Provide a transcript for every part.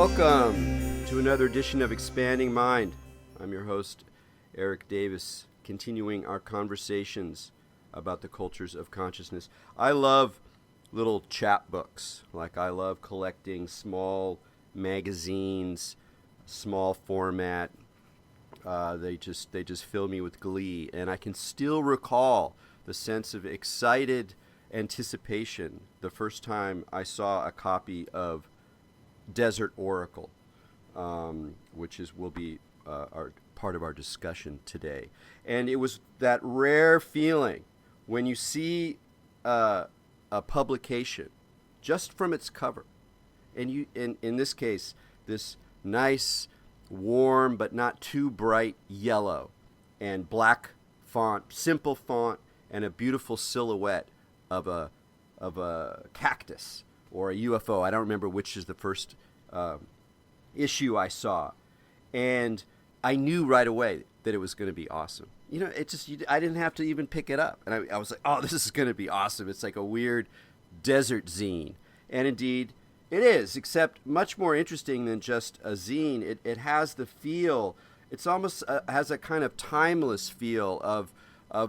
Welcome to another edition of Expanding Mind. I'm your host, Erik Davis, continuing our conversations about the cultures of consciousness. I love little chapbooks. Like I love collecting small magazines, small format. They just fill me with glee, and I can still recall the sense of excited anticipation the first time I saw a copy of Desert Oracle, which will be our part of our discussion today. And it was that rare feeling when you see a publication just from its cover, and you in this case this nice, warm but not too bright yellow and black font, simple font, and a beautiful silhouette of a cactus or a UFO. I don't remember which is the first issue I saw, and I knew right away that it was going to be awesome. You know, I didn't have to even pick it up, and I was like, oh, this is going to be awesome. It's like a weird desert zine, and indeed it is, except much more interesting than just a zine. It has the feel. It's almost has a kind of timeless feel of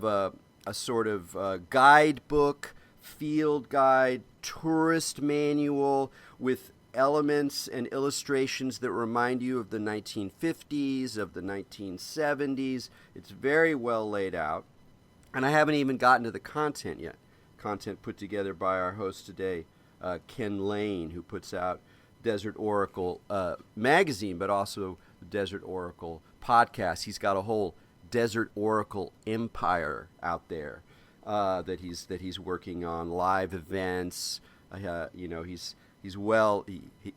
a sort of guidebook, field guide, tourist manual with elements and illustrations that remind you of the 1950s, of the 1970s. It's very well laid out. And I haven't even gotten to the content yet. Content put together by our host today, Ken Layne, who puts out Desert Oracle magazine, but also the Desert Oracle podcast. He's got a whole Desert Oracle empire out there that he's working on, live events.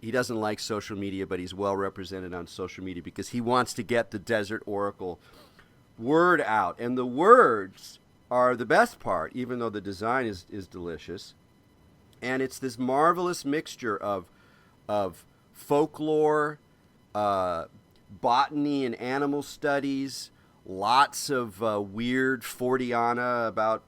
He doesn't like social media, but he's well represented on social media because he wants to get the Desert Oracle word out. And the words are the best part, even though the design is delicious. And it's this marvelous mixture of folklore, botany and animal studies, lots of weird Forteana about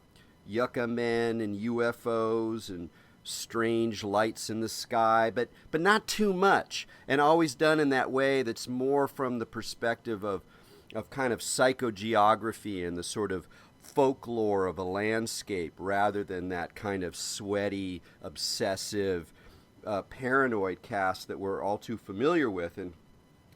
Yucca Man and UFOs and strange lights in the sky, but not too much, and always done in that way that's more from the perspective of kind of psychogeography and the sort of folklore of a landscape rather than that kind of sweaty, obsessive, paranoid cast that we're all too familiar with. And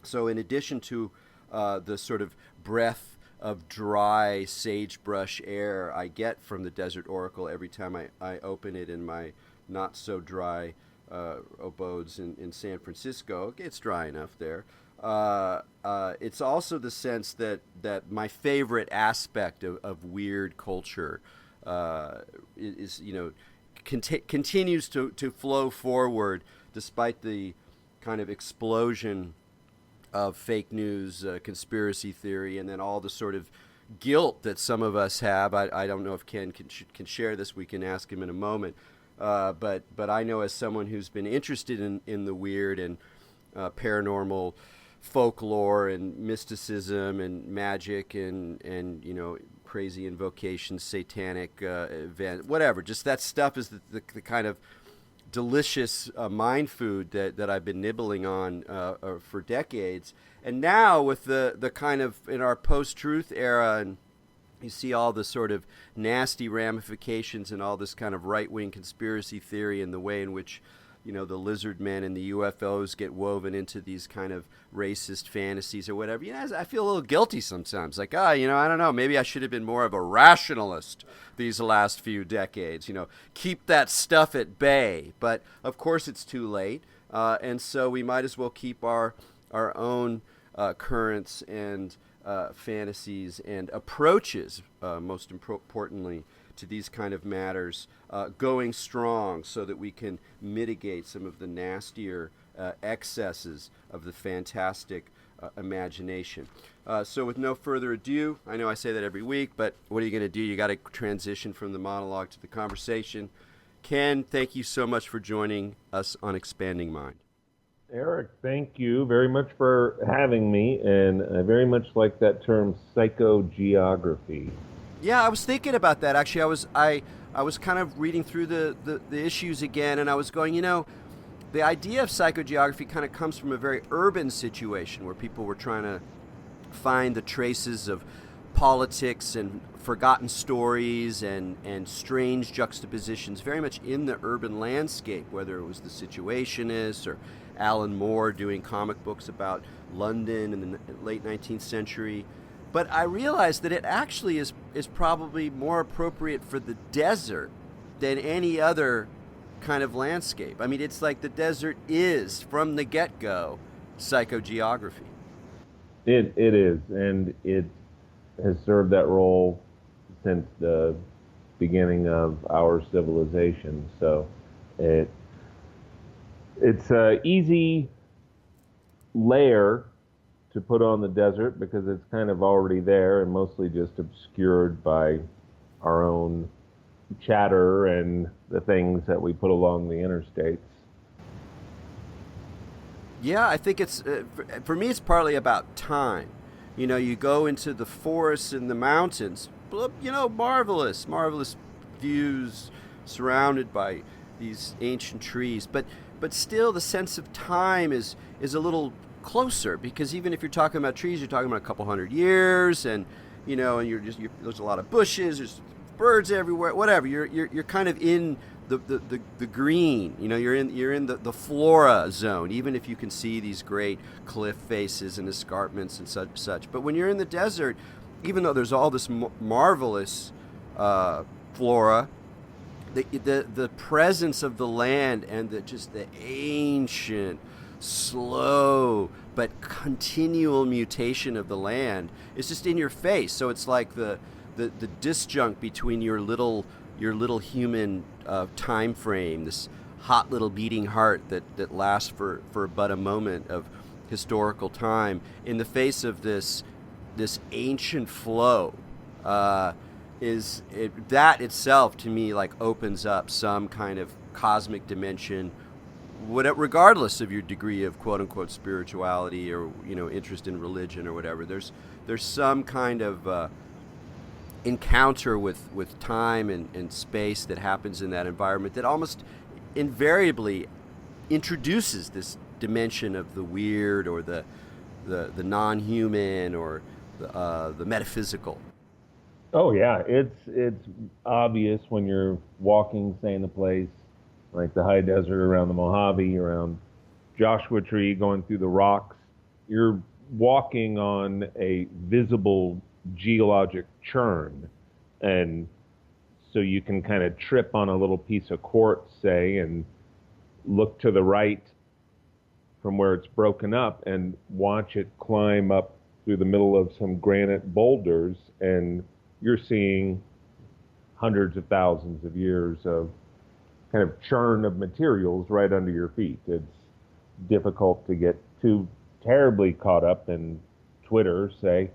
so in addition to the sort of breath of dry sagebrush air I get from the Desert Oracle every time I open it in my not-so-dry abodes in San Francisco. It's dry enough there. It's also the sense that my favorite aspect of weird culture is continues to flow forward despite the kind of explosion of fake news, conspiracy theory, and then all the sort of guilt that some of us have. I don't know if Ken can share this. We can ask him in a moment. But I know as someone who's been interested in the weird and paranormal folklore and mysticism and magic and crazy invocations, satanic event, whatever. Just that stuff is the kind of delicious mind food that I've been nibbling on for decades. And now with the kind of in our post-truth era, and you see all the sort of nasty ramifications and all this kind of right-wing conspiracy theory and the way in which the lizard men and the UFOs get woven into these kind of racist fantasies or whatever. I feel a little guilty sometimes. Like, I don't know, maybe I should have been more of a rationalist these last few decades. Keep that stuff at bay. But of course it's too late, and so we might as well keep our own currents and fantasies and approaches, most importantly, to these kind of matters going strong so that we can mitigate some of the nastier excesses of the fantastic imagination. So with no further ado, I know I say that every week, but what are you going to do? You got to transition from the monologue to the conversation. Ken, thank you so much for joining us on Expanding Mind. Erik, thank you very much for having me, and I very much like that term, psychogeography. Yeah, I was thinking about that. Actually, I was kind of reading through the issues again, and I was going, the idea of psychogeography kind of comes from a very urban situation where people were trying to find the traces of politics and forgotten stories and strange juxtapositions very much in the urban landscape, whether it was The Situationists or Alan Moore doing comic books about London in the late 19th century. But I realized that it actually is probably more appropriate for the desert than any other kind of landscape. I mean, it's like the desert is, from the get-go, psychogeography. It is, and it has served that role since the beginning of our civilization. So it's an easy layer to put on the desert because it's kind of already there and mostly just obscured by our own chatter and the things that we put along the interstates. Yeah, I think it's for me. It's partly about time. You know, you go into the forests and the mountains. You know, marvelous, marvelous views surrounded by these ancient trees. But still, the sense of time is a little closer because even if you're talking about trees, you're talking about a couple hundred years, and you know, and there's a lot of bushes, there's birds everywhere, whatever. You're kind of in the green. You know, you're in the flora zone, even if you can see these great cliff faces and escarpments and such. But when you're in the desert, even though there's all this marvelous flora, the presence of the land and the ancient, slow but continual mutation of the land is just in your face. So it's like the disjunct between your little human time frame, this hot little beating heart that lasts for but a moment of historical time, in the face of this ancient flow, that itself to me like opens up some kind of cosmic dimension, regardless of your degree of quote unquote spirituality or interest in religion or whatever. There's some kind of encounter with time and space that happens in that environment that almost invariably introduces this dimension of the weird or the non-human or the metaphysical. Oh yeah, it's obvious when you're walking, say, in a place like the high desert around the Mojave, around Joshua Tree, going through the rocks. You're walking on a visible geologic churn, and so you can kind of trip on a little piece of quartz, say, and look to the right from where it's broken up and watch it climb up through the middle of some granite boulders, and you're seeing hundreds of thousands of years of kind of churn of materials right under your feet. It's difficult to get too terribly caught up in Twitter, say,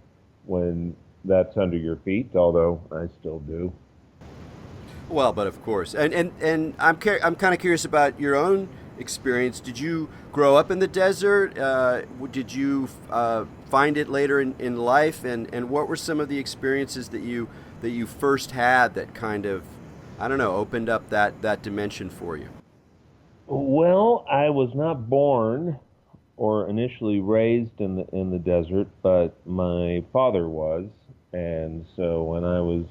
when that's under your feet, although I still do. Well, but of course, and I'm kind of curious about your own experience. Did you grow up in the desert? Did you find it later in life? And what were some of the experiences that you first had that kind of, I don't know, opened up that dimension for you? Well, I was not born or initially raised in the desert, but my father was, and so when I was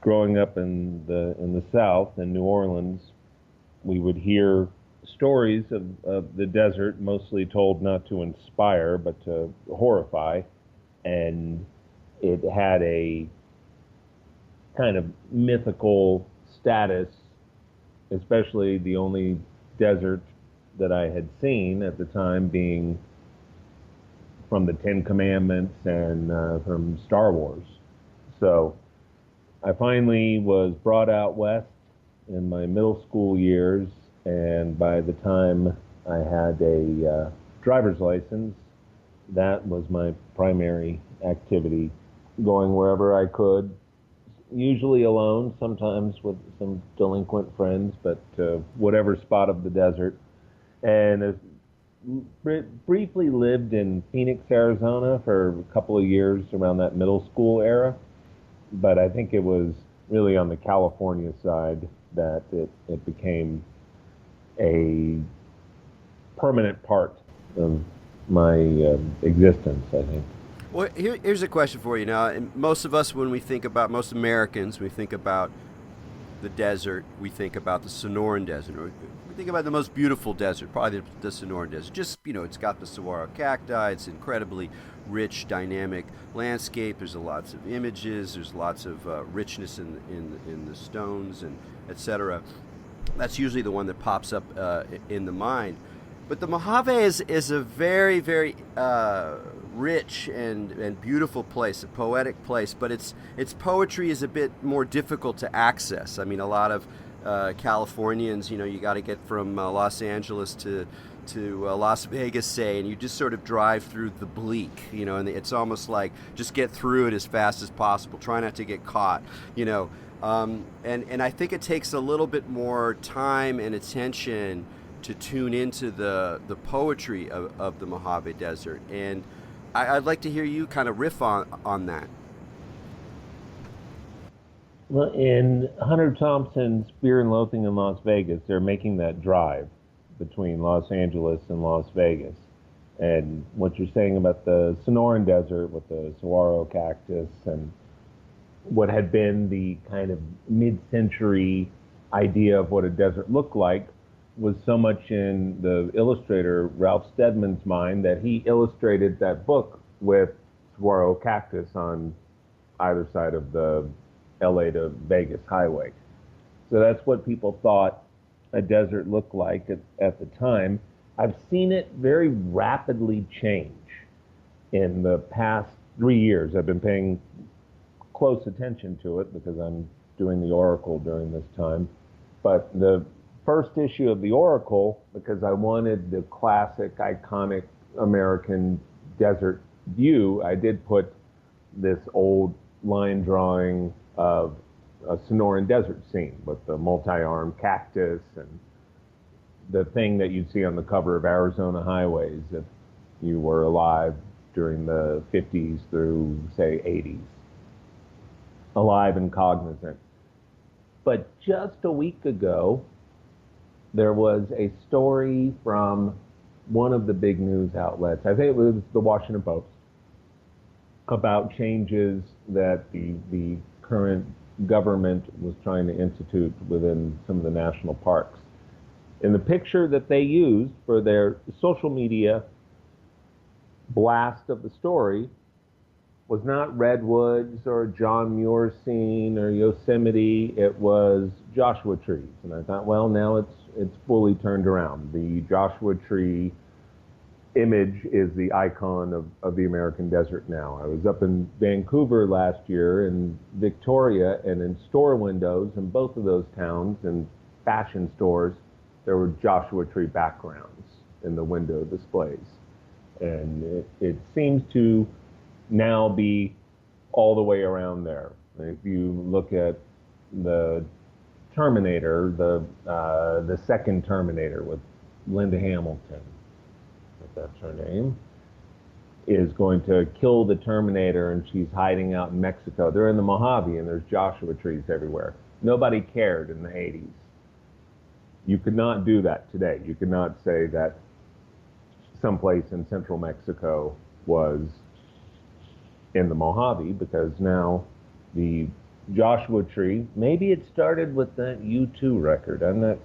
growing up in the South in New Orleans, we would hear stories of the desert, mostly told not to inspire but to horrify, and it had a kind of mythical status, especially the only desert that I had seen at the time being from the Ten Commandments and from Star Wars. So I finally was brought out west in my middle school years, and by the time I had a driver's license, that was my primary activity, going wherever I could, usually alone, sometimes with some delinquent friends, but whatever spot of the desert. And briefly lived in Phoenix, Arizona for a couple of years around that middle school era. But I think it was really on the California side that it became a permanent part of my existence, I think. Well, here's a question for you now. And most of us, when we think about, most Americans, we think about the desert, we think about the Sonoran Desert. Or we think about the most beautiful desert, probably the Sonoran Desert. Just, it's got the saguaro cacti. It's incredibly rich, dynamic landscape. There's lots of images. There's lots of richness in the stones and etc. That's usually the one that pops up in the mind. But the Mojave is a very, very rich and beautiful place, a poetic place. But its poetry is a bit more difficult to access. I mean, a lot of Californians, you got to get from Los Angeles to Las Vegas, say, and you just sort of drive through the bleak, and it's almost like just get through it as fast as possible. Try not to get caught, and I think it takes a little bit more time and attention to tune into the poetry of the Mojave Desert. And I'd like to hear you kind of riff on that. Well, in Hunter Thompson's Fear and Loathing in Las Vegas, they're making that drive between Los Angeles and Las Vegas. And what you're saying about the Sonoran Desert with the saguaro cactus and what had been the kind of mid-century idea of what a desert looked like was so much in the illustrator Ralph Steadman's mind that he illustrated that book with saguaro cactus on either side of the LA to Vegas highway. So that's what people thought a desert looked like at the time. I've seen it very rapidly change in the past 3 years. I've been paying close attention to it because I'm doing the Oracle during this time. But the first issue of the Oracle, because I wanted the classic, iconic American desert view, I did put this old line drawing of a Sonoran Desert scene with the multi-armed cactus and the thing that you'd see on the cover of Arizona Highways if you were alive during the 50s through, say, 80s. Alive and cognizant. But just a week ago, there was a story from one of the big news outlets, I think it was the Washington Post, about changes that the current government was trying to institute within some of the national parks. And the picture that they used for their social media blast of the story was not redwoods or John Muir scene or Yosemite. It was Joshua trees. And I thought, well, now it's fully turned around. The Joshua tree image is the icon of the American desert now. I was up in Vancouver last year, in Victoria, and in store windows in both of those towns and fashion stores, there were Joshua tree backgrounds in the window displays. And it seems to now be all the way around there. If you look at the Terminator, the second Terminator with Linda Hamilton, if that's her name, is going to kill the Terminator, and she's hiding out in Mexico. They're in the Mojave, and there's Joshua trees everywhere. Nobody cared in the 80s. You could not do that today. You could not say that someplace in central Mexico was in the Mojave, because now the Joshua tree, maybe it started with that U2 record, I'm not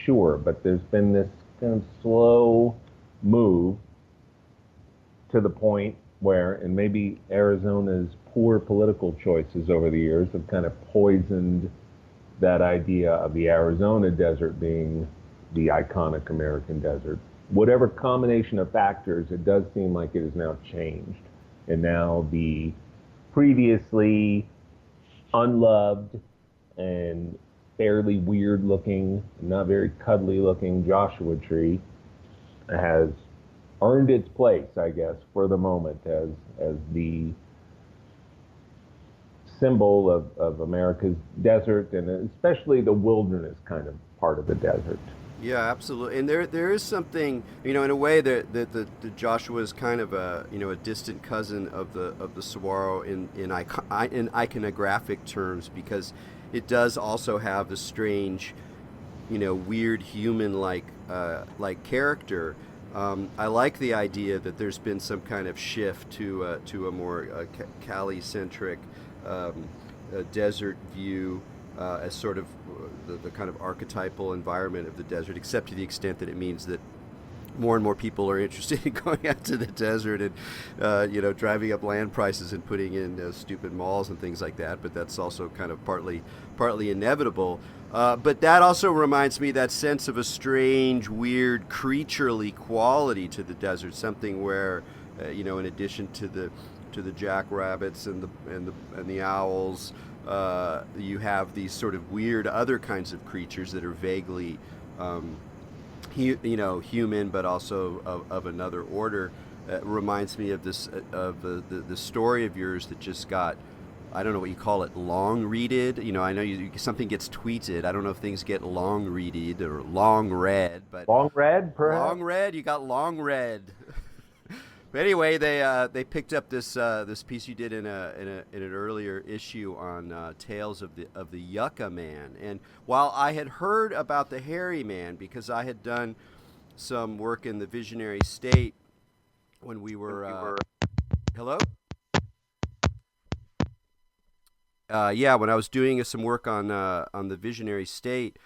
sure, but there's been this kind of slow move to the point where, and maybe Arizona's poor political choices over the years have kind of poisoned that idea of the Arizona desert being the iconic American desert. Whatever combination of factors, it does seem like it has now changed. And now the previously unloved and fairly weird looking, not very cuddly looking Joshua tree has earned its place, I guess, for the moment as the symbol of America's desert, and especially the wilderness kind of part of the desert. Yeah, absolutely. And there is something, in a way that the Joshua is kind of a distant cousin of the saguaro in iconographic terms, because it does also have the strange, weird human like character. I like the idea that there's been some kind of shift to a more Cali-centric desert view as sort of the kind of archetypal environment of the desert, except to the extent that it means that more and more people are interested in going out to the desert and driving up land prices and putting in stupid malls and things like that. But that's also kind of partly inevitable. But that also reminds me that sense of a strange, weird, creaturely quality to the desert. Something where, in addition to the jackrabbits and the owls, you have these sort of weird other kinds of creatures that are vaguely human, but also of another order. Reminds me of this of the story of yours that just got, I don't know what you call it, long readed. I know something gets tweeted. I don't know if things get long readed or long read, but Long read, perhaps? long read. You got long read. But anyway, they picked up this piece you did in an earlier issue on tales of the Yucca Man. And while I had heard about the Hairy Man because I had done some work in the Visionary State when we were hello. When I was doing some work on the Visionary State,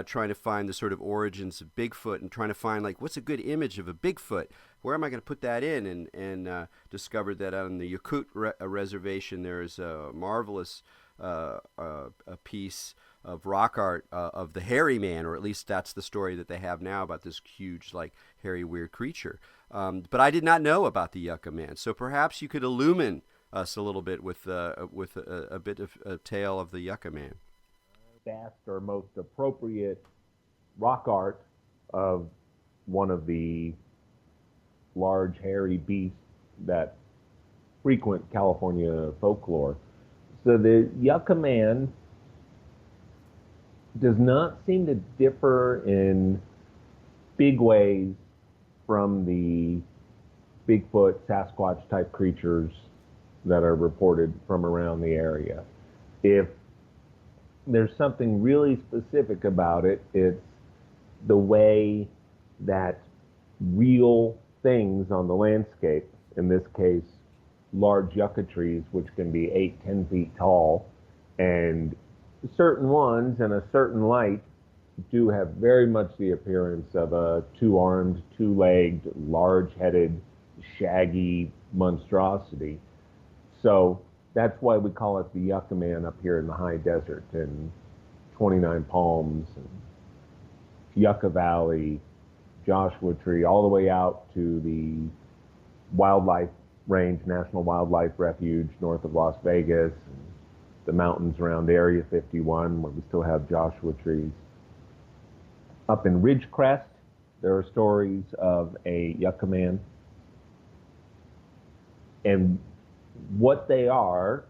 trying to find the sort of origins of Bigfoot and trying to find like what's a good image of a Bigfoot. Where am I going to put that in? And discovered that on the Yakut reservation there is a marvelous a piece of rock art of the Hairy Man, or at least that's the story that they have now about this huge, like, hairy, weird creature. But I did not know about the Yucca Man, so perhaps you could illumine us a little bit with a bit of a tale of the Yucca Man. Best or most appropriate rock art of one of the large hairy beasts that frequent California folklore. So the Yucca Man does not seem to differ in big ways from the Bigfoot, Sasquatch type creatures that are reported from around the area. If there's something really specific about it, it's the way that real things on the landscape, in this case, large yucca trees, which can be 8, 10 feet tall, and certain ones in a certain light do have very much the appearance of a two-armed, two-legged, large-headed, shaggy monstrosity. So that's why we call it the Yucca Man up here in the high desert, and 29 Palms, and Yucca Valley, Joshua Tree, all the way out to the Wildlife Range National Wildlife Refuge north of Las Vegas, and the mountains around Area 51 where we still have Joshua trees. Up in Ridgecrest, there are stories of a Yucca Man. And what they are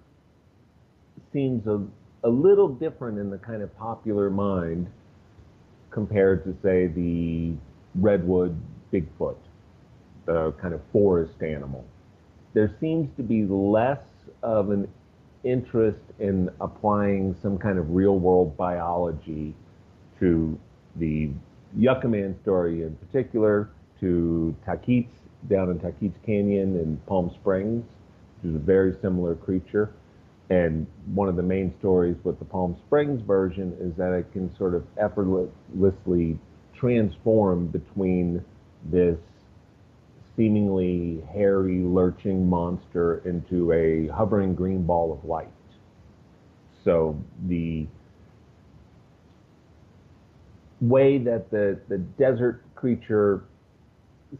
seems a little different in the kind of popular mind compared to, say, the redwood Bigfoot, the kind of forest animal. There seems to be less of an interest in applying some kind of real-world biology to the Yucca Man story in particular, to Taquitos, down in Taquitos Canyon in Palm Springs, which is a very similar creature. And one of the main stories with the Palm Springs version is that it can sort of effortlessly transform between this seemingly hairy, lurching monster into a hovering green ball of light. So the way that the desert creature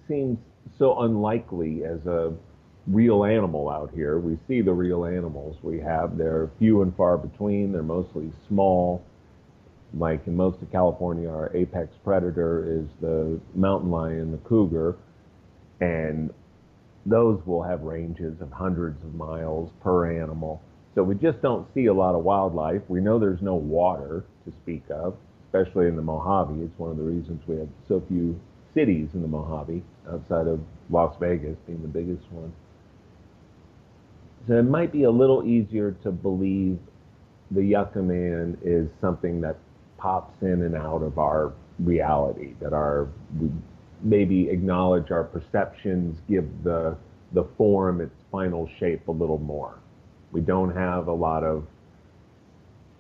seems so unlikely as a real animal out here. We see the real animals we have. They're few and far between. They're mostly small. Like in most of California, our apex predator is the mountain lion, the cougar, and those will have ranges of hundreds of miles per animal. So we just don't see a lot of wildlife. We know there's no water to speak of, especially in the Mojave. It's one of the reasons we have so few cities in the Mojave, outside of Las Vegas being the biggest one. So it might be a little easier to believe the Yucca Man is something that pops in and out of our reality, that maybe acknowledge our perceptions, give the form its final shape a little more. We don't have a lot of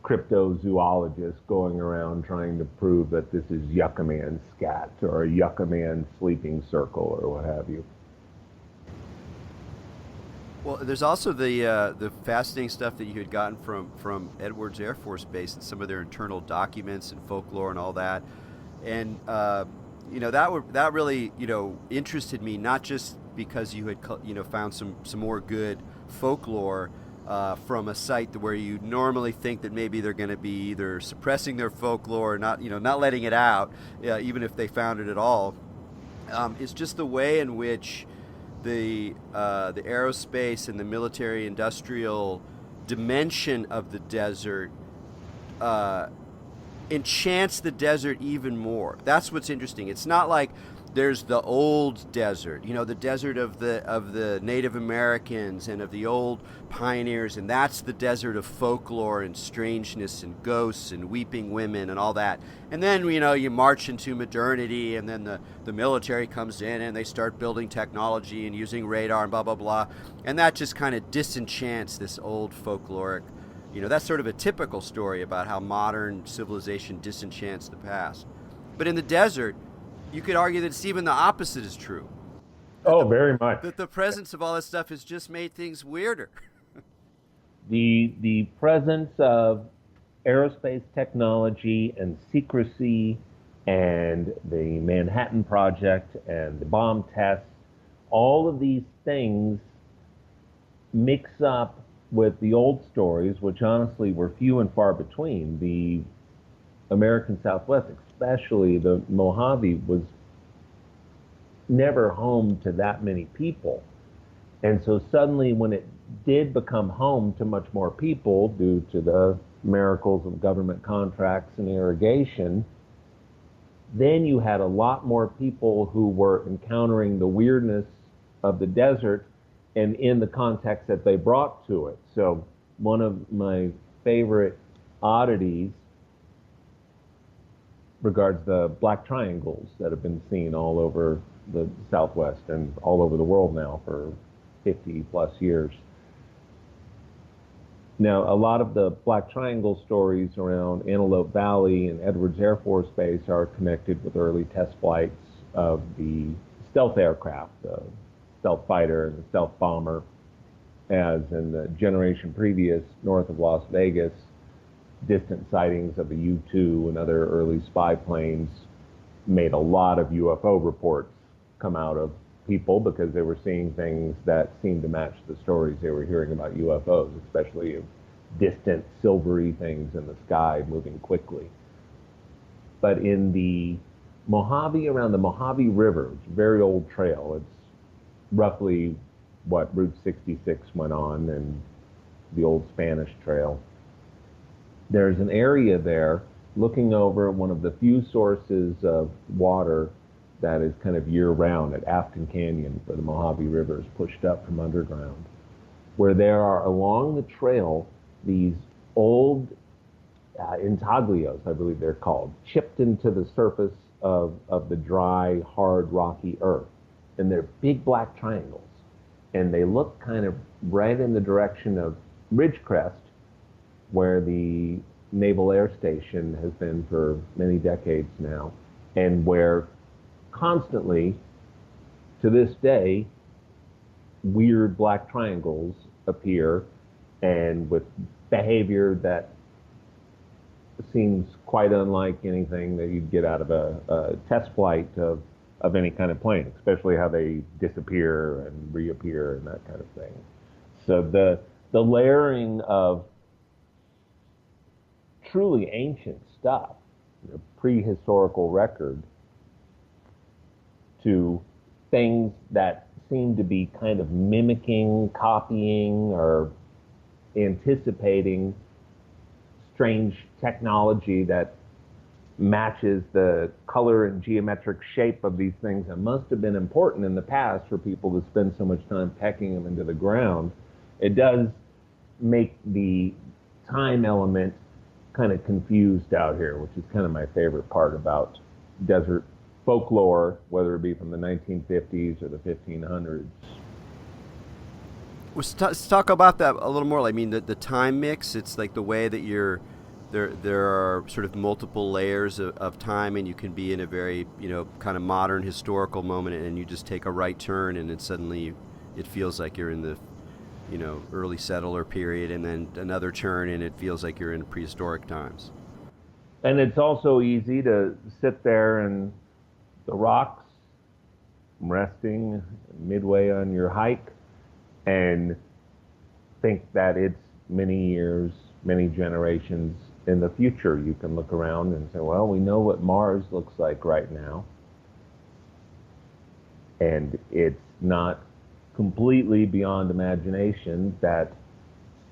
cryptozoologists going around trying to prove that this is Yucca Man scat or a Yucca Man sleeping circle or what have you. Well, there's also the fascinating stuff that you had gotten from Edwards Air Force Base and some of their internal documents and folklore and all that, and that really interested me, not just because you had found some more good folklore from a site where you normally think that maybe they're going to be either suppressing their folklore or not letting it out, even if they found it at all. It's just the way in which the aerospace and the military industrial dimension of the desert uh, enchants the desert even more. That's what's interesting. It's not like there's the old desert, the desert of the Native Americans and of the old pioneers, and that's the desert of folklore and strangeness and ghosts and weeping women and all that. And then you march into modernity, and then the military comes in and they start building technology and using radar and blah blah blah, and that just kind of disenchants this old folkloric. That's sort of a typical story about how modern civilization disenchants the past. But in the desert, you could argue that it's even the opposite is true. That Oh, the very much. that the presence of all this stuff has just made things weirder. The presence of aerospace technology and secrecy and the Manhattan Project and the bomb tests, all of these things mix up with the old stories, which honestly were few and far between. The American Southwest, especially the Mojave, was never home to that many people. And so suddenly, when it did become home to much more people due to the miracles of government contracts and irrigation, then you had a lot more people who were encountering the weirdness of the desert and in the context that they brought to it. So, one of my favorite oddities regards the black triangles that have been seen all over the Southwest and all over the world now for 50 plus years. Now, a lot of the black triangle stories around Antelope Valley and Edwards Air Force Base are connected with early test flights of the stealth aircraft, the stealth fighter and the stealth bomber, as in the generation previous, north of Las Vegas, distant sightings of the U-2 and other early spy planes made a lot of UFO reports come out of people because they were seeing things that seemed to match the stories they were hearing about UFOs, especially of distant silvery things in the sky moving quickly. But in the Mojave, around the Mojave River, it's a very old trail. It's roughly what Route 66 went on and the old Spanish Trail. There's an area there looking over one of the few sources of water that is kind of year-round at Afton Canyon, where the Mojave River is pushed up from underground, where there are along the trail these old intaglios, I believe they're called, chipped into the surface of the dry, hard, rocky earth. And they're big black triangles. And they look kind of right in the direction of Ridgecrest, where the Naval Air Station has been for many decades now, and where constantly, to this day, weird black triangles appear, and with behavior that seems quite unlike anything that you'd get out of a test flight of any kind of plane, especially how they disappear and reappear and that kind of thing. So the layering of truly ancient stuff, prehistorical record, to things that seem to be kind of mimicking, copying, or anticipating strange technology that matches the color and geometric shape of these things that must have been important in the past for people to spend so much time pecking them into the ground. It does make the time element kind of confused out here, which is kind of my favorite part about desert folklore, whether it be from the 1950s or the 1500s. Let's talk about that a little more. I mean, the time mix. It's like the way that you're there. There are sort of multiple layers of time, and you can be in a very kind of modern historical moment, and you just take a right turn, and then suddenly it feels like you're in the early settler period, and then another turn, and it feels like you're in prehistoric times. And it's also easy to sit there in the rocks, resting midway on your hike, and think that it's many years, many generations in the future. You can look around and say, well, we know what Mars looks like right now. And it's not completely beyond imagination that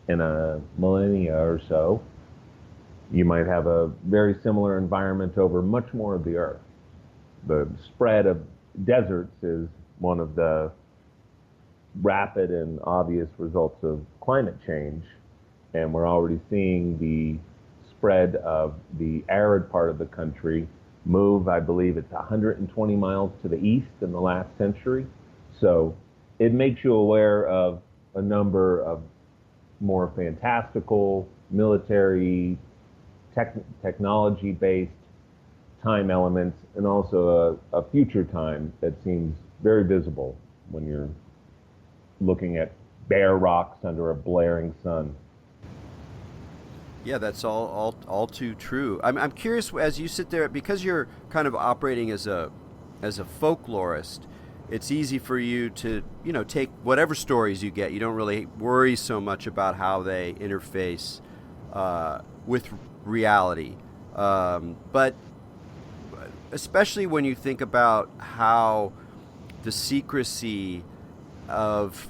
in a millennia or so, you might have a very similar environment over much more of the Earth. The spread of deserts is one of the rapid and obvious results of climate change, and we're already seeing the spread of the arid part of the country move. I believe it's 120 miles to the east in the last century. So it makes you aware of a number of more fantastical military technology-based time elements, and also a future time that seems very visible when you're looking at bare rocks under a blaring sun. Yeah, that's all too true. I'm curious as you sit there because you're kind of operating as a folklorist. It's easy for you to take whatever stories you get. You don't really worry so much about how they interface with reality, but especially when you think about how the secrecy of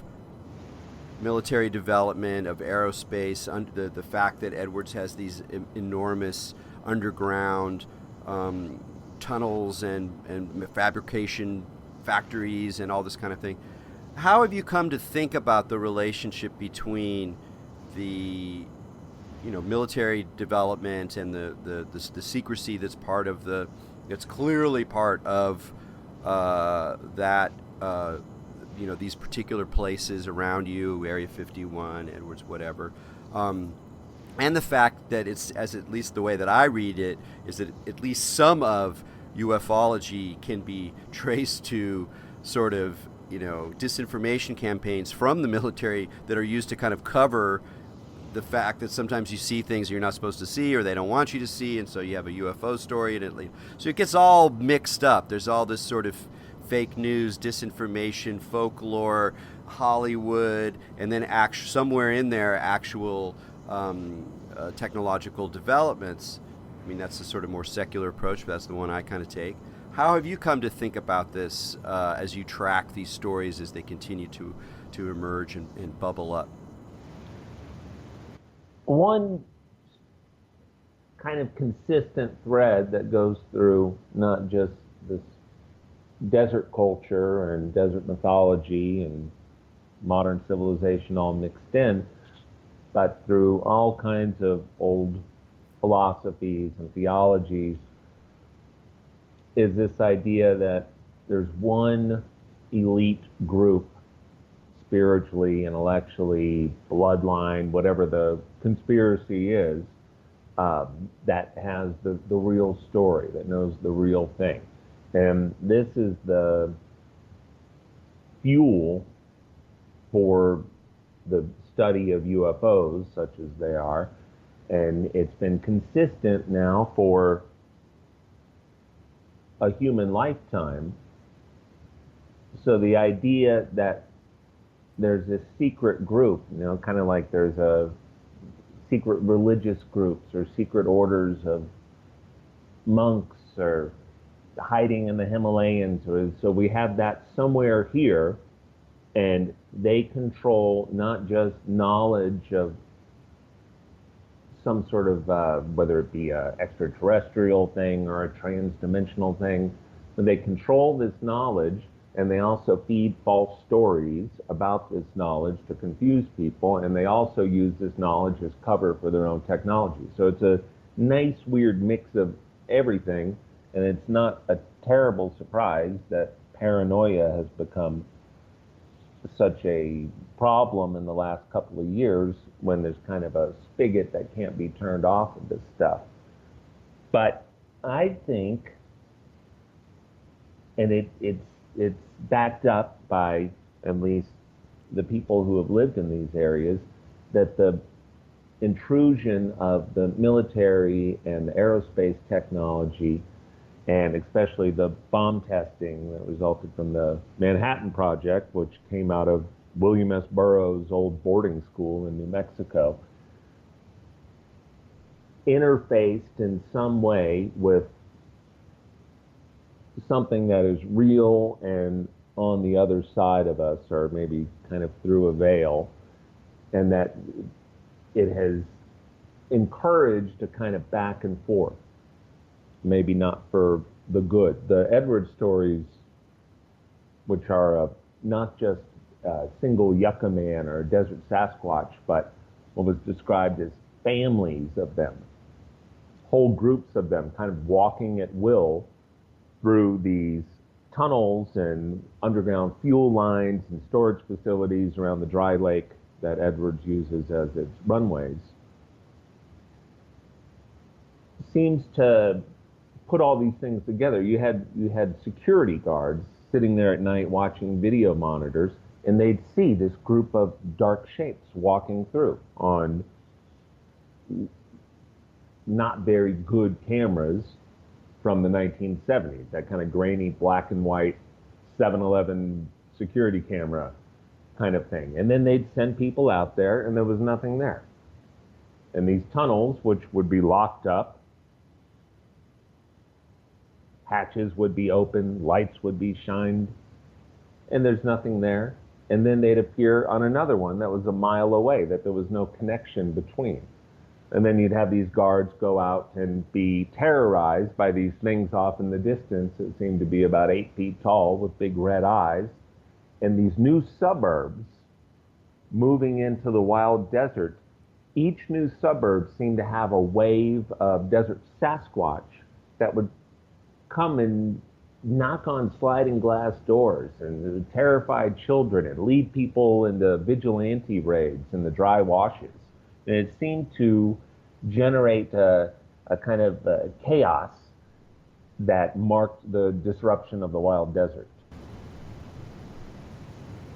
military development, of aerospace, the fact that Edwards has these enormous underground tunnels and fabrication factories and all this kind of thing. How have you come to think about the relationship between the military development and the secrecy that's part of it's clearly part of that these particular places around you, Area 51, Edwards, whatever, and the fact that it's, as at least the way that I read it, is that at least some of ufology can be traced to sort of disinformation campaigns from the military that are used to kind of cover the fact that sometimes you see things you're not supposed to see or they don't want you to see, and so you have a UFO story, and so it gets all mixed up. There's all this sort of fake news, disinformation, folklore, Hollywood, and then somewhere in there actual technological developments. I mean, that's the sort of more secular approach, but that's the one I kind of take. How have you come to think about this as you track these stories as they continue to emerge and bubble up? One kind of consistent thread that goes through not just this desert culture and desert mythology and modern civilization all mixed in, but through all kinds of old philosophies and theologies, is this idea that there's one elite group, spiritually, intellectually, bloodline, whatever the conspiracy is, that has the real story, that knows the real thing. And this is the fuel for the study of UFOs, such as they are. And it's been consistent now for a human lifetime. So the idea that there's this secret group, kind of like there's a secret religious groups or secret orders of monks or hiding in the Himalayas, or so we have that somewhere here, and they control not just knowledge of some sort of whether it be an extraterrestrial thing or a trans-dimensional thing, but they control this knowledge, and they also feed false stories about this knowledge to confuse people, and they also use this knowledge as cover for their own technology. So it's a nice, weird mix of everything, and it's not a terrible surprise that paranoia has become such a problem in the last couple of years when there's kind of a spigot that can't be turned off of this stuff. But I think, and it's backed up by at least the people who have lived in these areas, that the intrusion of the military and the aerospace technology, and especially the bomb testing that resulted from the Manhattan Project, which came out of William S. Burroughs' old boarding school in New Mexico, interfaced in some way with something that is real and on the other side of us, or maybe kind of through a veil, and that it has encouraged a kind of back and forth, maybe not for the good. The Edward stories, which are not just a single Yucca Man or a desert Sasquatch, but what was described as families of them, whole groups of them kind of walking at will through these tunnels and underground fuel lines and storage facilities around the dry lake that Edwards uses as its runways, seems to put all these things together. You had security guards sitting there at night watching video monitors, and they'd see this group of dark shapes walking through on not very good cameras from the 1970s, that kind of grainy black and white 7-Eleven security camera kind of thing. And then they'd send people out there, and there was nothing there. And these tunnels, which would be locked up, hatches would be open, lights would be shined, and there's nothing there. And then they'd appear on another one that was a mile away, that there was no connection between. And then you'd have these guards go out and be terrorized by these things off in the distance that seemed to be about 8 feet tall with big red eyes. And these new suburbs moving into the wild desert, each new suburb seemed to have a wave of desert Sasquatch that would come and knock on sliding glass doors and terrified children and lead people into vigilante raids in the dry washes. And it seemed to generate a kind of chaos that marked the disruption of the wild desert.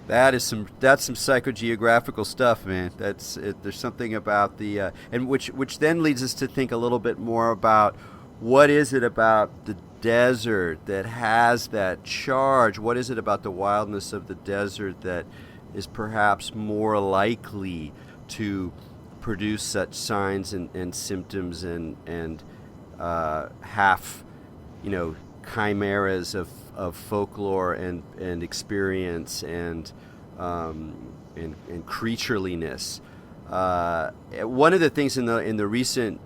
That's some psychogeographical stuff, man. There's something about the and which then leads us to think a little bit more about what is it about the desert that has that charge? What is it about the wildness of the desert that is perhaps more likely to produce such signs and symptoms and half, chimeras of folklore and experience and creatureliness. One of the things in the recent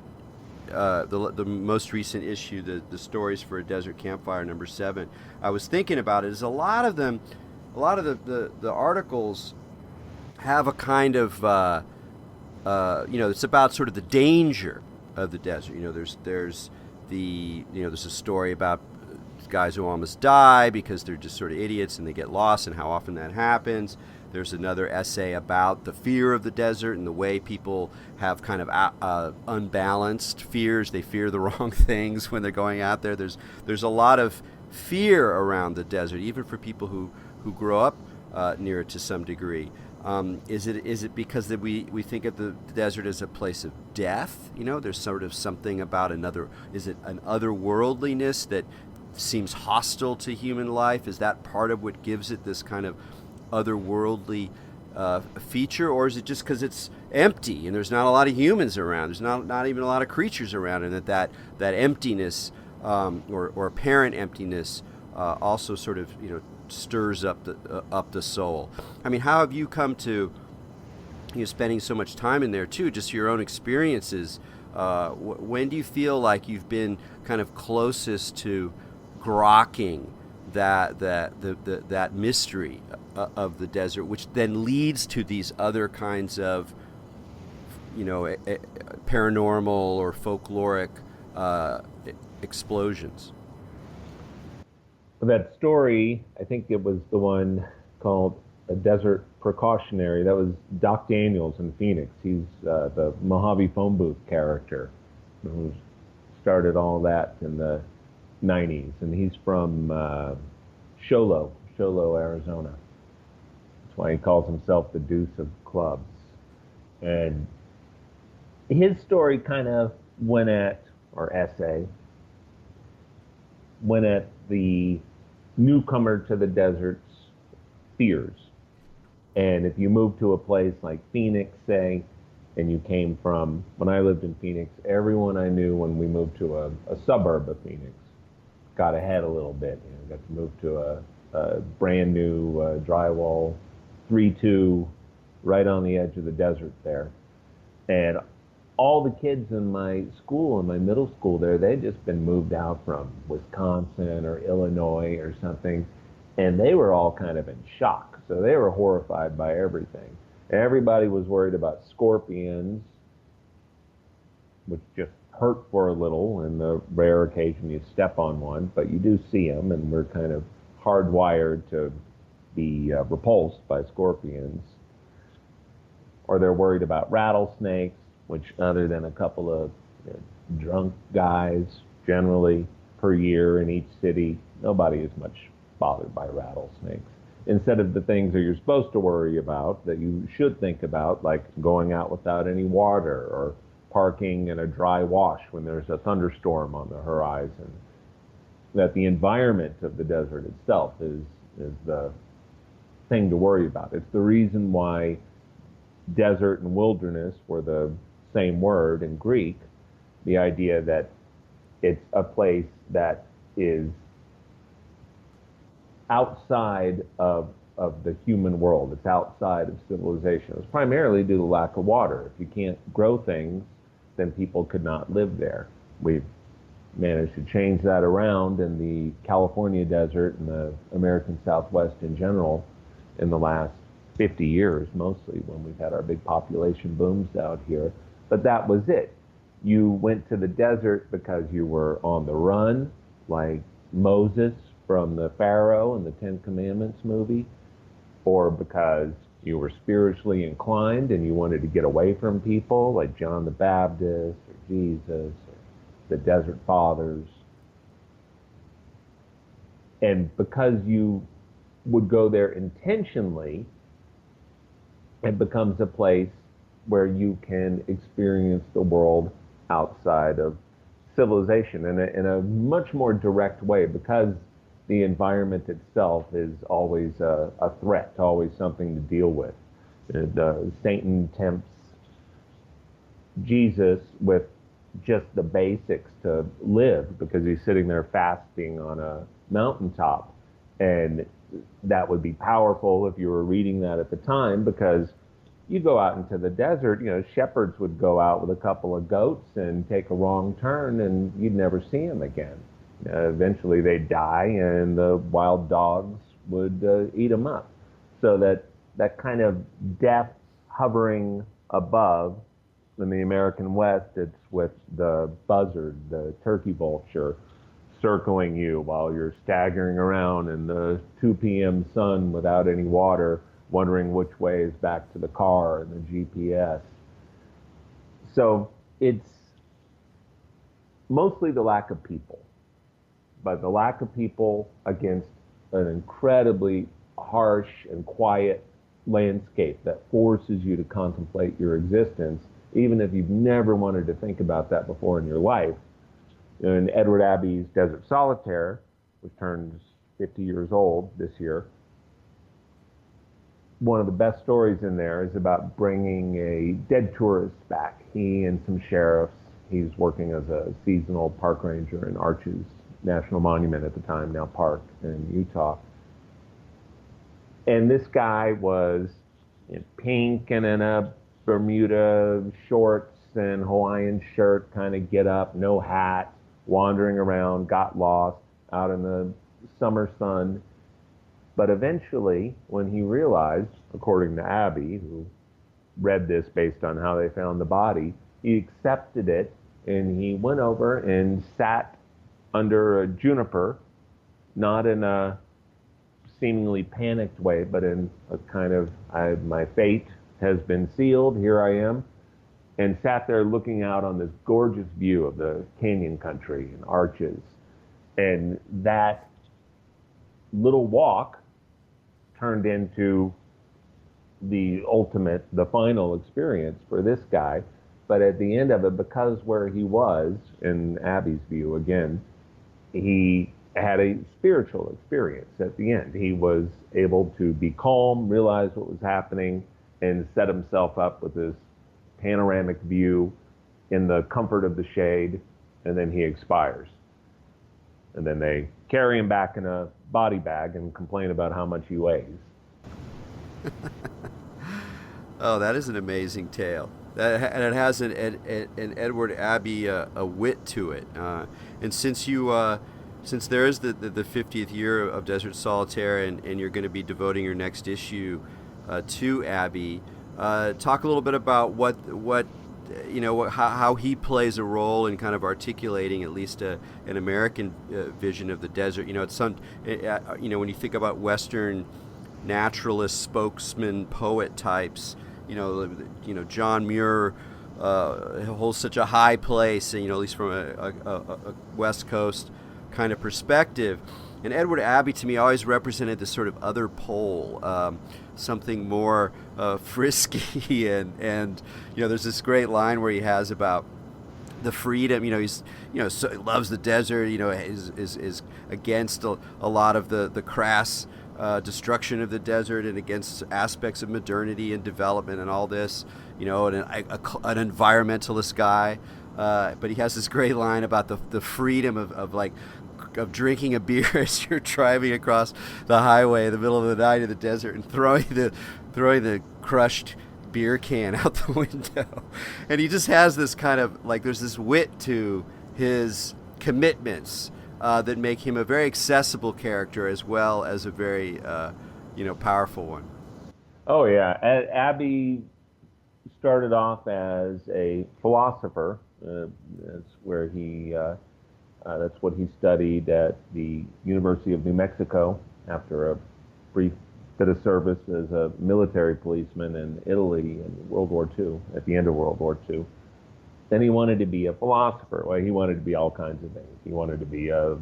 the most recent issue, the stories for a desert campfire number 7, I was thinking about it, is a lot of the articles have a kind of it's about sort of the danger of the desert. There's a story about guys who almost die because they're just sort of idiots and they get lost and how often that happens. There's another essay about the fear of the desert and the way people have kind of unbalanced fears. They fear the wrong things when they're going out there. There's a lot of fear around the desert, even for people who grow up near it to some degree. Is it because that we think of the desert as a place of death? There's sort of something about is it an otherworldliness that seems hostile to human life? Is that part of what gives it this kind of otherworldly feature, or is it just because it's empty and there's not a lot of humans around? There's not even a lot of creatures around, and that emptiness or apparent emptiness also sort of stirs up the soul. I mean, how have you come to spending so much time in there too? Just your own experiences. When do you feel like you've been kind of closest to grokking that mystery of the desert, which then leads to these other kinds of paranormal or folkloric explosions? that story, I think it was the one called A Desert Precautionary. That was Doc Daniels in Phoenix. He's the Mojave phone booth character who started all that in the 90s. And he's from Show Low, Arizona. That's why he calls himself the Deuce of Clubs. And his story kind of went at, or essay, went at the newcomer to the desert's fears. And if you move to a place like Phoenix, say, and you came from, when I lived in Phoenix, everyone I knew when we moved to a suburb of Phoenix got ahead a little bit. Got to move to a brand new drywall 3-2 right on the edge of the desert there. And all the kids in my school, in my middle school there, they'd just been moved out from Wisconsin or Illinois or something, and they were all kind of in shock. So they were horrified by everything. Everybody was worried about scorpions, which just hurt for a little, and the rare occasion you step on one, but you do see them, and we're kind of hardwired to be repulsed by scorpions. Or they're worried about rattlesnakes, which other than a couple of drunk guys generally per year in each city, nobody is much bothered by rattlesnakes. Instead of the things that you're supposed to worry about, that you should think about, like going out without any water or parking in a dry wash when there's a thunderstorm on the horizon. That the environment of the desert itself is the thing to worry about. It's the reason why desert and wilderness were the same word in Greek, the idea that it's a place that is outside of the human world. It's outside of civilization. It's primarily due to lack of water. If you can't grow things, then people could not live there. We've managed to change that around in the California desert and the American Southwest in general in the last 50 years, mostly when we've had our big population booms out here. But that was it. You went to the desert because you were on the run, like Moses from the Pharaoh in the Ten Commandments movie, or because you were spiritually inclined and you wanted to get away from people, like John the Baptist or Jesus or the Desert Fathers. And because you would go there intentionally, it becomes a place where you can experience the world outside of civilization in a much more direct way, because the environment itself is always a threat, always something to deal with. Satan tempts Jesus with just the basics to live, because he's sitting there fasting on a mountaintop. And that would be powerful if you were reading that at the time, because you go out into the desert, shepherds would go out with a couple of goats and take a wrong turn and you'd never see them again. Eventually they'd die and the wild dogs would eat them up. So that kind of death hovering above. In the American West, it's with the buzzard, the turkey vulture, circling you while you're staggering around in the 2 p.m. sun without any water, wondering which way is back to the car and the GPS. So it's mostly the lack of people, but the lack of people against an incredibly harsh and quiet landscape that forces you to contemplate your existence, even if you've never wanted to think about that before in your life. In Edward Abbey's Desert Solitaire, which turns 50 years old this year, one of the best stories in there is about bringing a dead tourist back. He and some sheriffs, he's working as a seasonal park ranger in Arches National Monument at the time, now park in Utah. And this guy was in pink and in a Bermuda shorts and Hawaiian shirt, kind of get up, no hat, wandering around, got lost out in the summer sun. But eventually, when he realized, according to Abbey, who read this based on how they found the body, he accepted it, and he went over and sat under a juniper not in a seemingly panicked way, but in a kind of, my fate has been sealed, here I am, and sat there looking out on this gorgeous view of the canyon country and arches. And that little walk turned into the final experience for this guy. But at the end of it, because where he was, in Abbey's view again, he had a spiritual experience at the end. He was able to be calm, realize what was happening, and set himself up with this panoramic view in the comfort of the shade, and then he expires. And then they carry him back in a body bag and complain about how much he weighs. Oh, that is an amazing tale. And it has an Edward Abbey a wit to it. And since there is the 50th year of Desert Solitaire, and you're going to be devoting your next issue to Abbey, talk a little bit about what how he plays a role in kind of articulating at least an American vision of the desert. It's when you think about Western naturalist, spokesman, poet types, John Muir holds such a high place, at least from a West Coast kind of perspective. And Edward Abbey, to me, always represented this sort of other pole, something more frisky, and there's this great line where he has about the freedom. He's so he loves the desert. Is against a lot of the crass destruction of the desert, and against aspects of modernity and development and all this. And an environmentalist guy, but he has this great line about the freedom of drinking a beer as you're driving across the highway in the middle of the night in the desert, and throwing the crushed beer can out the window. And he just has this kind of there's this wit to his commitments that make him a very accessible character, as well as a very powerful one. Oh yeah, Abbey started off as a philosopher. That's what he studied at the University of New Mexico after a brief bit of service as a military policeman in Italy in World War II, at the end of World War II. Then he wanted to be a philosopher. Well, he wanted to be all kinds of things. He wanted to be a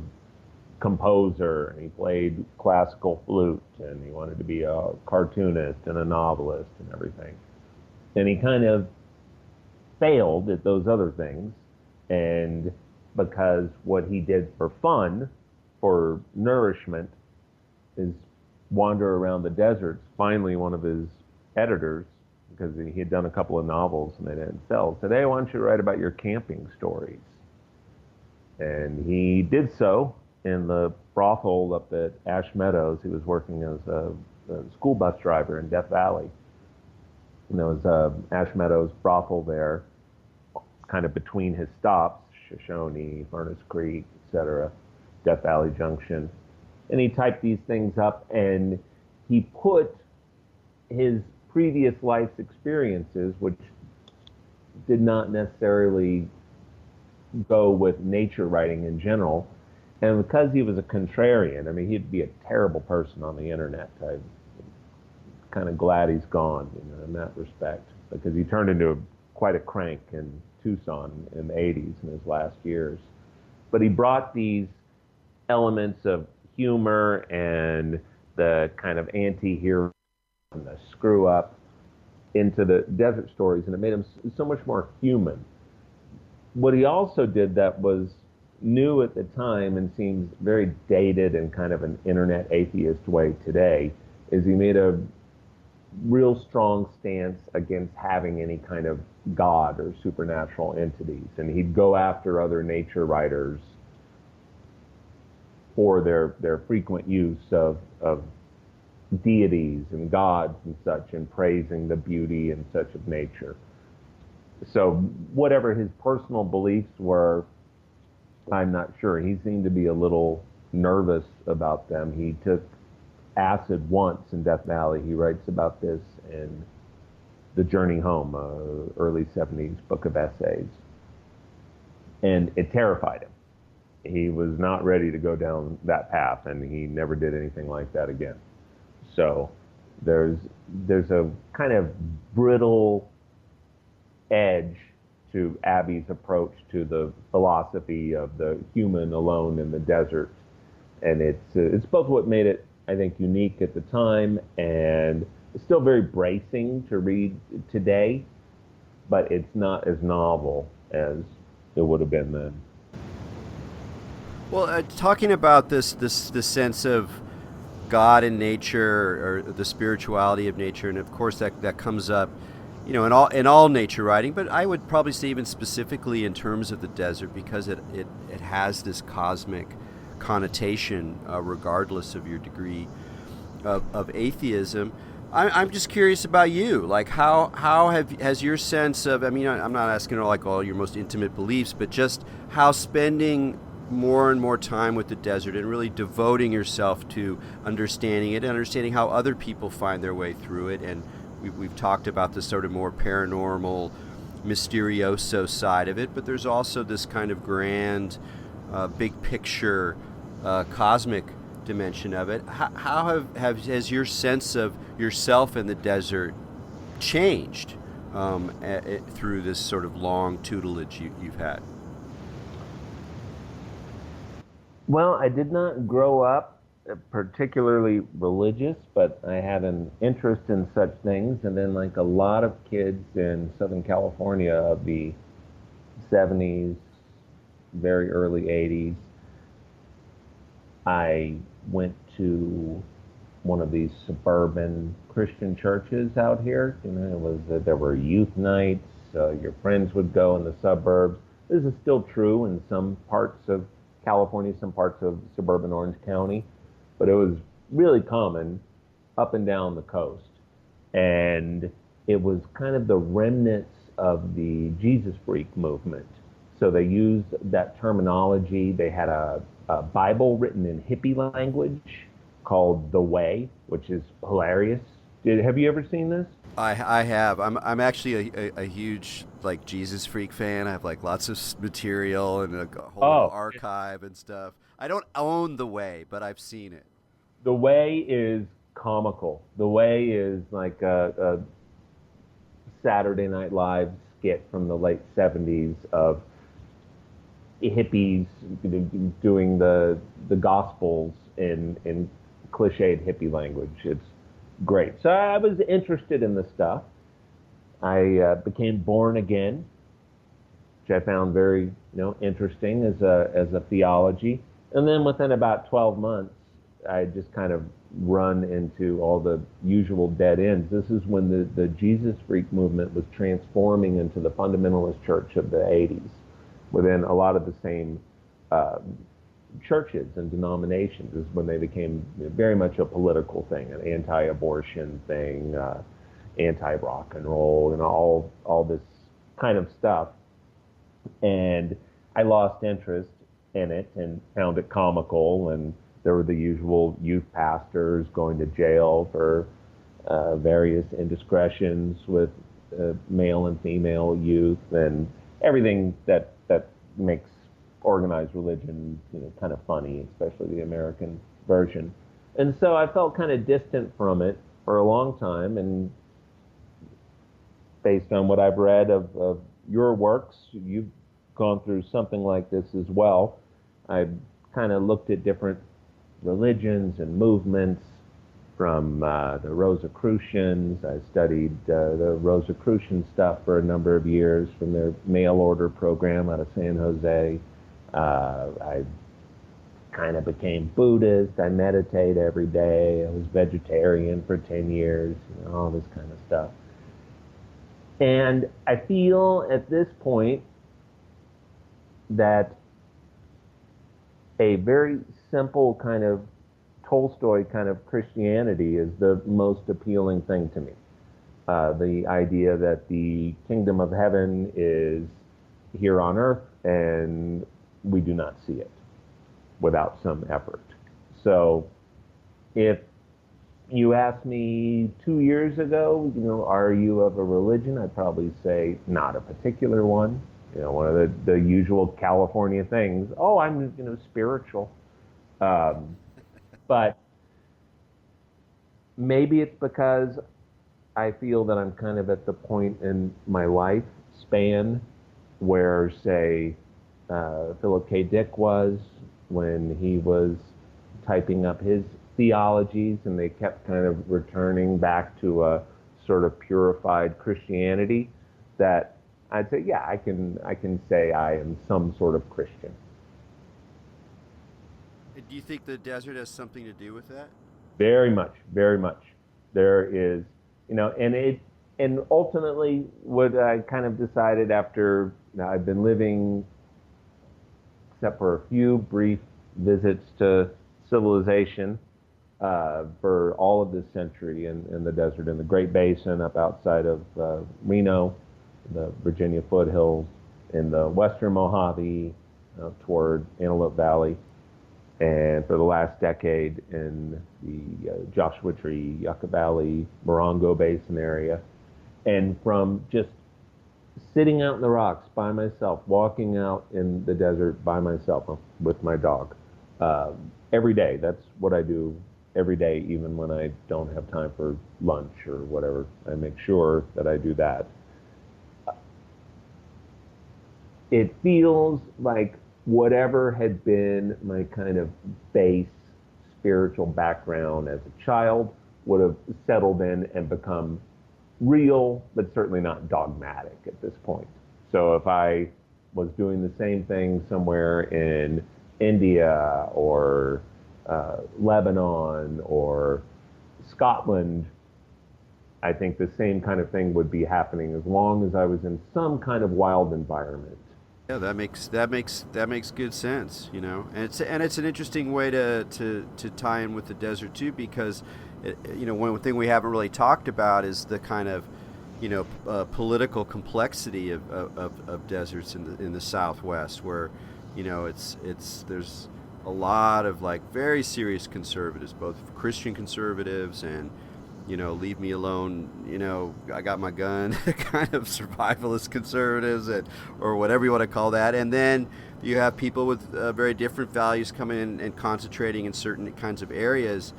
composer, and he played classical flute, and he wanted to be a cartoonist and a novelist and everything. And he kind of failed at those other things, and because what he did for fun, for nourishment, is wander around the deserts. Finally, one of his editors, because he had done a couple of novels and they didn't sell, said, "Hey, why don't you write about your camping stories?" And he did so in the brothel up at Ash Meadows. He was working as a school bus driver in Death Valley. And there was Ash Meadows brothel there, kind of between his stops, Shoshone, Furnace Creek, etc., Death Valley Junction. And he typed these things up, and he put his previous life's experiences, which did not necessarily go with nature writing in general. And because he was a contrarian, I mean, he'd be a terrible person on the internet. I'm kind of glad he's gone, in that respect, because he turned into quite a crank in Tucson in the 80s, in his last years. But he brought these elements of humor and the kind of anti-hero and the screw up into the desert stories, and it made him so much more human. What he also did that was new at the time and seems very dated and kind of an internet atheist way today is he made a real strong stance against having any kind of God or supernatural entities, and he'd go after other nature writers for their frequent use of deities and gods and such, and praising the beauty and such of nature. So whatever his personal beliefs were, I'm not sure. He seemed to be a little nervous about them. He took acid once in Death Valley. He writes about this in The Journey Home, early 70s book of essays. And it terrified him. he was not ready to go down that path, and he never did anything like that again. So there's there's a kind of brittle edge to Abbey's approach to the philosophy of the human alone in the desert, and it's both what made it, I think, unique at the time, and it's still very bracing to read today, but it's not as novel as it would have been then. Well, talking about this sense of God and nature, or the spirituality of nature, and of course that comes up, in all nature writing. But I would probably say even specifically in terms of the desert, because it has this cosmic connotation, regardless of your degree of atheism. I'm just curious about you. Like, has your sense of, I mean, I'm not asking like all your most intimate beliefs, but just how spending more and more time with the desert and really devoting yourself to understanding it and understanding how other people find their way through it. And we've talked about the sort of more paranormal, mysterioso side of it, but there's also this kind of grand, big picture, cosmic dimension of it. Has your sense of yourself in the desert changed through this sort of long tutelage you've had? Well, I did not grow up particularly religious, but I had an interest in such things. And then, like a lot of kids in Southern California of the 70s, very early 80s, I went to one of these suburban Christian churches out here. There were youth nights. Your friends would go in the suburbs. This is still true in some parts of California, some parts of suburban Orange County, but it was really common up and down the coast. And it was kind of the remnants of the Jesus freak movement. So they used that terminology. They had a Bible written in hippie language called The Way, which is hilarious. Have you ever seen this? I have. I'm actually a huge like Jesus freak fan. I have like lots of material and a whole Oh, archive and stuff. I don't own The Way, but I've seen it. The Way is comical. The Way is like a Saturday Night Live skit from the late 70s of hippies doing the gospels in cliched hippie language. It's great. So I was interested in the stuff. I became born again, which I found very interesting as a theology. And then within about 12 months, I just kind of run into all the usual dead ends. This is when the Jesus freak movement was transforming into the fundamentalist church of the 80s, within a lot of the same uh, churches and denominations. Is when they became very much a political thing, an anti-abortion thing, anti-rock and roll, and all this kind of stuff. And I lost interest in it and found it comical. And there were the usual youth pastors going to jail for various indiscretions with male and female youth, and everything that makes organized religion kind of funny, especially the American version. And so I felt kind of distant from it for a long time. And based on what I've read of your works, you've gone through something like this as well. I've kind of looked at different religions and movements from the Rosicrucians. I studied the Rosicrucian stuff for a number of years from their mail order program out of San Jose. I kind of became Buddhist. I meditate every day. I was vegetarian for 10 years, all this kind of stuff. And I feel at this point that a very simple kind of Tolstoy kind of Christianity is the most appealing thing to me. The idea that the kingdom of heaven is here on earth and we do not see it without some effort. So if you asked me 2 years ago, are you of a religion? I'd probably say not a particular one. One of the usual California things. Oh, I'm spiritual, but maybe it's because I feel that I'm kind of at the point in my life span where, say, Philip K. Dick was when he was typing up his theologies, and they kept kind of returning back to a sort of purified Christianity. That I'd say, yeah, I can say I am some sort of Christian. Do you think the desert has something to do with that? Very much, very much. There is, and ultimately, what I kind of decided after I've been living, except for a few brief visits to civilization, for all of this century in the desert, in the Great Basin, up outside of Reno, the Virginia foothills, in the western Mojave, toward Antelope Valley, and for the last decade in the Joshua Tree, Yucca Valley, Morongo Basin area. And from just sitting out in the rocks by myself, walking out in the desert by myself with my dog, uh, every day. That's what I do every day, even when I don't have time for lunch or whatever. I make sure that I do that. It feels like whatever had been my kind of base spiritual background as a child would have settled in and become real, but certainly not dogmatic at this point. So if I was doing the same thing somewhere in India or Lebanon or Scotland, I think the same kind of thing would be happening as long as I was in some kind of wild environment. Yeah, that makes good sense, and it's an interesting way to tie in with the desert too, because one thing we haven't really talked about is the kind of political complexity of deserts in the Southwest, where it's there's a lot of like very serious conservatives, both Christian conservatives and leave me alone, I got my gun, kind of survivalist conservatives, or whatever you want to call that. And then you have people with very different values coming in and concentrating in certain kinds of areas.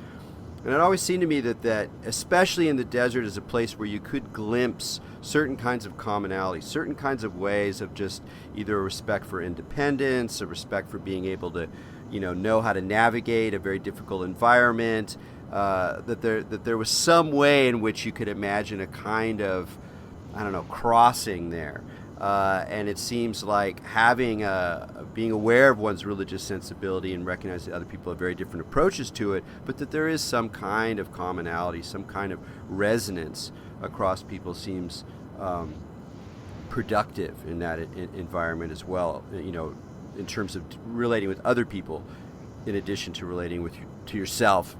And it always seemed to me that especially in the desert, is a place where you could glimpse certain kinds of commonalities, certain kinds of ways of just either a respect for independence, a respect for being able to, know how to navigate a very difficult environment. That there was some way in which you could imagine a kind of, I don't know, crossing there. And it seems like being aware of one's religious sensibility and recognizing that other people have very different approaches to it, but that there is some kind of commonality, some kind of resonance across people seems productive in that environment as well. In terms of relating with other people, in addition to relating to yourself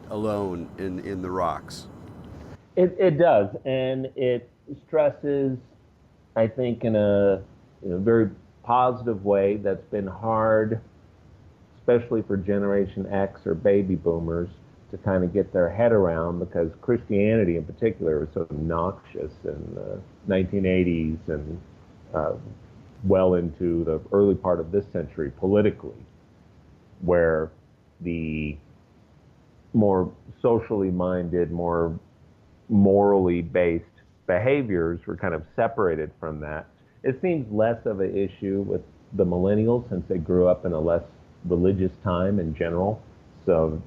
alone in the rocks. It does, and it stresses, I think, in a very positive way that's been hard, especially for Generation X or baby boomers, to kind of get their head around, because Christianity in particular was so noxious in the 1980s and uh, well into the early part of this century politically, where the more socially minded, more morally based behaviors were kind of separated from that. It seems less of an issue with the millennials since they grew up in a less religious time in general. So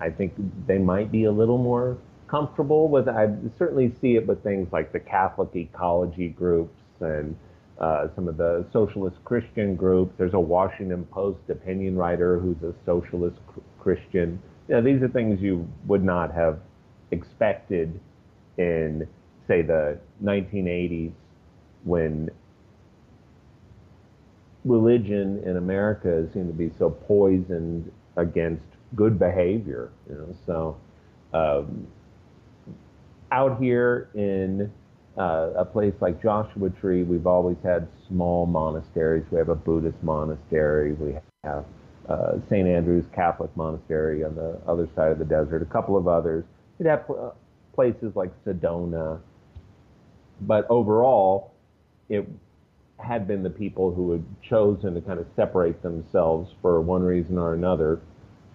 I think they might be a little more comfortable with it. I certainly see it with things like the Catholic ecology groups and some of the socialist Christian groups. There's a Washington Post opinion writer who's a socialist Christian. These are things you would not have expected in, say, the 1980s, when religion in America seemed to be so poisoned against good behavior. So out here in a place like Joshua Tree, we've always had small monasteries. We have a Buddhist monastery. We have St. Andrew's Catholic Monastery on the other side of the desert, a couple of others. We'd have places like Sedona. But overall, it had been the people who had chosen to kind of separate themselves for one reason or another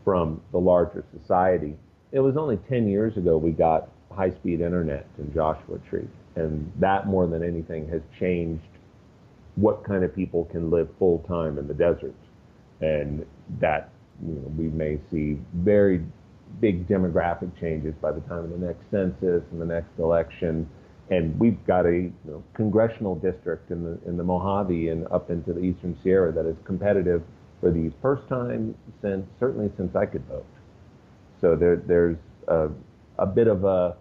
from the larger society. It was only 10 years ago we got high-speed internet in Joshua Tree, and that more than anything has changed what kind of people can live full-time in the desert. And that, we may see very big demographic changes by the time of the next census and the next election. And we've got a congressional district in the Mojave and up into the Eastern Sierra that is competitive for the first time certainly since I could vote. So there's a bit of a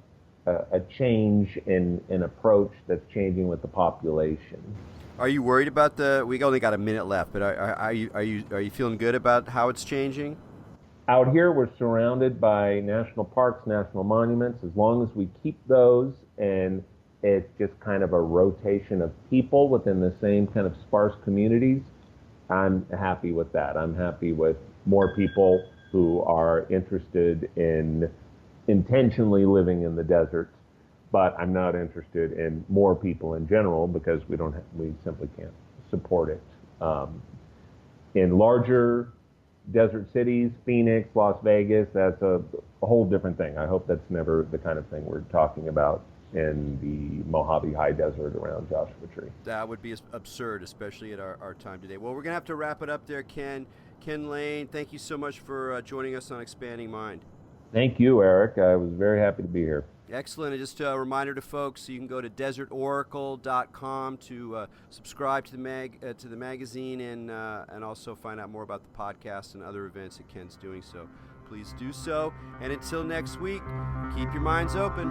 change in approach that's changing with the population. Are you worried about we only got a minute left, but are you feeling good about how it's changing? Out here, we're surrounded by national parks, national monuments. As long as we keep those, and it's just kind of a rotation of people within the same kind of sparse communities, I'm happy with that. I'm happy with more people who are interested in intentionally living in the desert, but I'm not interested in more people in general because we simply can't support it. In larger desert cities, Phoenix, Las Vegas, that's a whole different thing. I hope that's never the kind of thing we're talking about in the Mojave High Desert around Joshua Tree. That would be absurd, especially at our time today. Well, we're going to have to wrap it up there, Ken. Ken Layne, thank you so much for joining us on Expanding Mind. Thank you, Eric. I was very happy to be here. Excellent. And just a reminder to folks, you can go to desertoracle.com to subscribe to the magazine and also find out more about the podcast and other events that Ken's doing. So please do so. And until next week, keep your minds open.